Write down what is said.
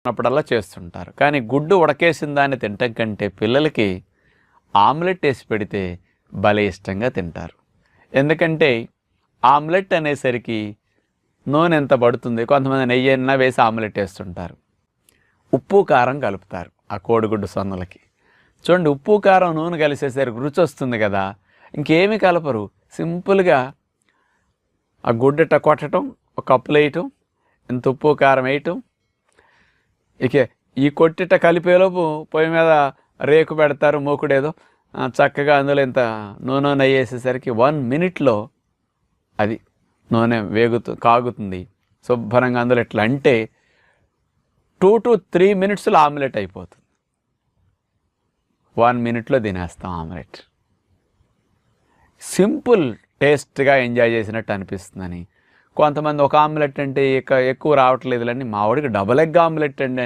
ఉన్నప్పుడల్లా చేస్తుంటారు. కానీ గుడ్డు ఉడకేసిన దాన్ని తినటం కంటే పిల్లలకి ఆమ్లెట్ వేసి పెడితే భలే ఇష్టంగా తింటారు. ఎందుకంటే ఆమ్లెట్ అనేసరికి నూనె ఎంత పడుతుంది, కొంతమంది నెయ్యి అయినా వేసి ఆమ్లెట్ వేస్తుంటారు. ఉప్పు కారం కలుపుతారు ఆ కోడిగుడ్డు సొన్నలకి. చూడండి, ఉప్పు కారం నూనె కలిసేసరికి రుచి వస్తుంది కదా. ఇంకేమీ కలపరు, సింపుల్గా ఆ గుడ్డట కొట్టడం, ఒక కప్పులు వేయటం, ఇంత ఉప్పు కారం వేయటం. ఇక ఈ కొట్టిట కలిపేలోపు పొయ్యి మీద రేకు పెడతారు, మూకుడేదో చక్కగా అందులో ఇంత నూనె నెయ్యి వేసేసరికి 1 minute అది నూనె కాగుతుంది శుభ్రంగా. అందులో ఎట్లా అంటే 2 to 3 minutes ఆమ్లెట్ అయిపోతుంది. 1 minute తినేస్తాం ఆమ్లెట్. సింపుల్, టేస్ట్గా ఎంజాయ్ చేసినట్టు అనిపిస్తుందని. కొంతమంది ఒక ఆమ్లెట్ అంటే ఎక్కువ రావట్లేదులని, మా వాడికి డబుల్ ఎగ్ ఆమ్లెట్ అండి